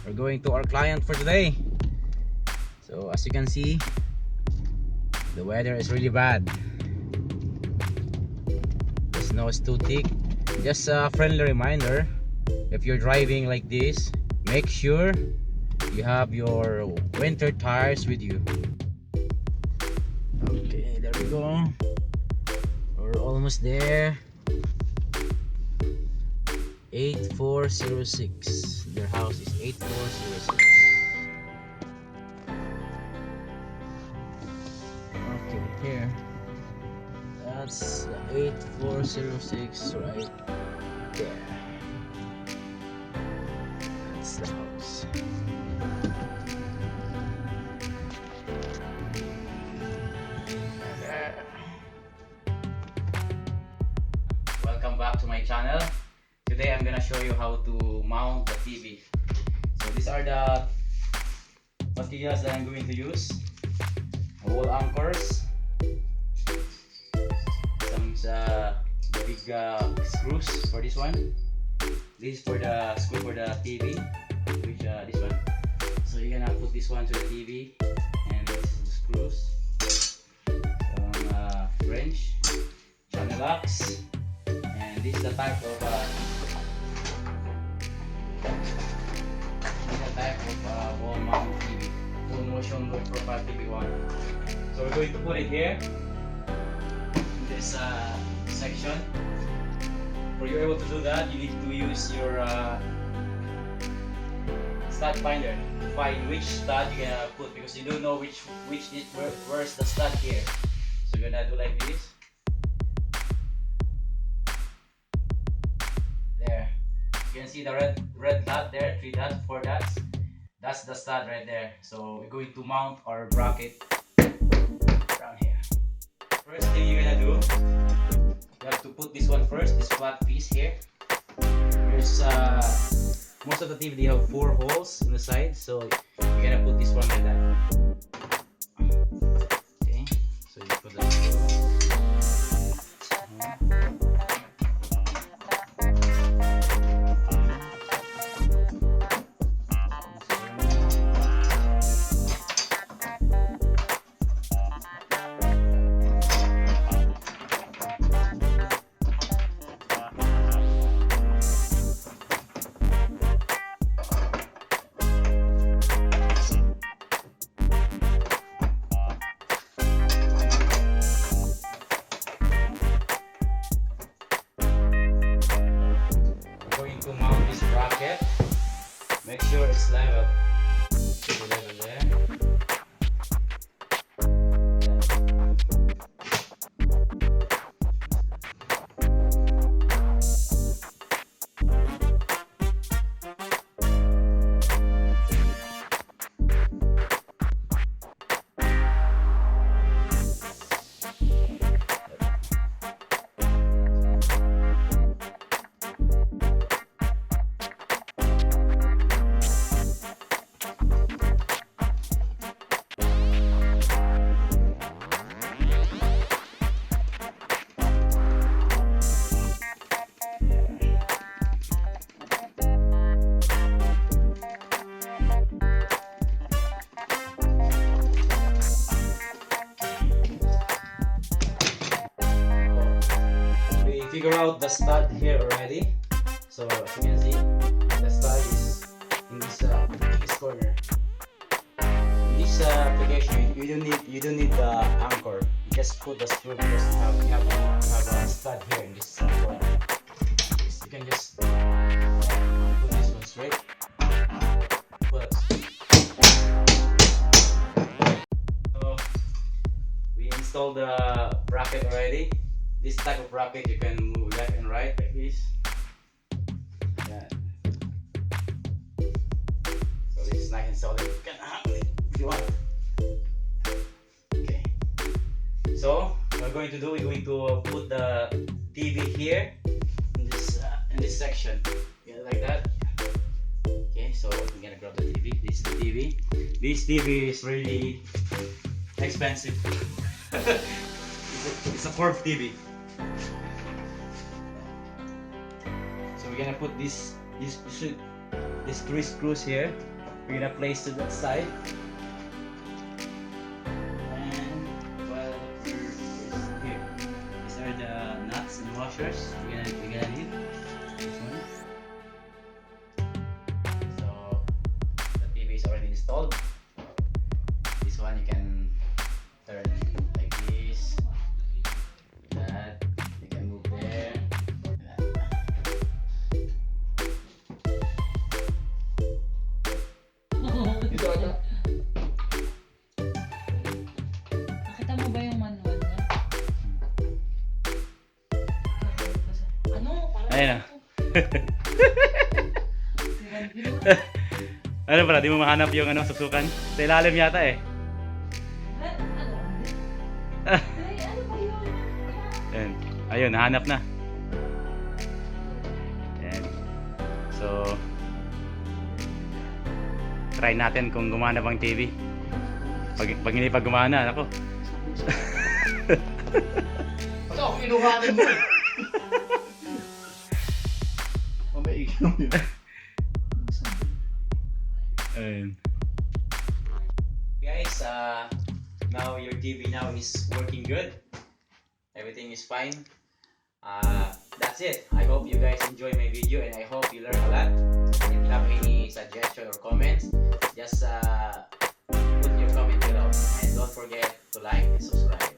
we're going to our client for today. So as you can see, the weather is really bad. The snow is too thick. Just a friendly reminder, if you're driving like this, make sure you have your winter tires with you. Okay, there we go. We're almost there. 8406. Their house is 8406. Okay, here. That's 8406 right there. That's the house. Welcome back to my channel. Today I'm gonna show you how to mount the TV. So these are the materials that I'm going to use. Wall anchors, some big screws for this one. This is for the screw for the TV, which this one. So you're gonna put this one to the TV, and this is the screws, some wrench, channel locks, and this is the type of wall mount TV, full motion low profile TV one. So we're going to put it here in this section. For you able to do that, you need to use your stud finder to find which stud you're gonna put, because you don't know where's the stud here. So you're gonna do like this. There. You can see the red dot there, 3 dots, 4 dots. That's the stud right there. So we're going to mount our bracket around here. First thing you're gonna do, you have to put this one first, this flat piece here. There's most of the TV they have 4 holes in the side, so you're gonna put this one like that. Okay, so you put that. To mount this bracket, make sure it's level. Put the level there. Figure out the stud here already. So as you can see, the stud is in this corner. In this application, you don't need the anchor. You just put the screw because you have a stud here in this corner. You can just put this one straight. So we installed the bracket already. This type of bracket you can move left and right like this. Yeah. So this is nice and solid. You can hang it if you want. Okay. So what we're going to do, we're going to put the TV here in this section. Yeah, like that. Okay. So we're gonna grab the TV. This is the TV. This TV is really expensive. It's a curved TV. So we're gonna put these 3 screws here we're gonna place to that side. And well, here. These are the nuts and washers we're gonna need. This one. So the TV is already installed. This one you can turn like this. That you can move there. Dito ata. Nakita mo ba yung manual niya? Ano? Ayun na. Parang Ano pala, di mo mahanap yung ano, susukan? Sa ilalim yata eh. ano? Ay, ano ba yun? Ayan. Ayun, nahanap na. Ayan. So, try natin kung gumana bang TV. Pag hindi pa gumana, ako. Ito ako inuhanin mo eh. Mamaigaw mo yun. Ayun. Guys, now your TV now is working good. Everything is fine. That's it. I hope you guys enjoy my video and I hope you learn a lot. If you have any suggestion or comments, just put your comment below and don't forget to like and subscribe.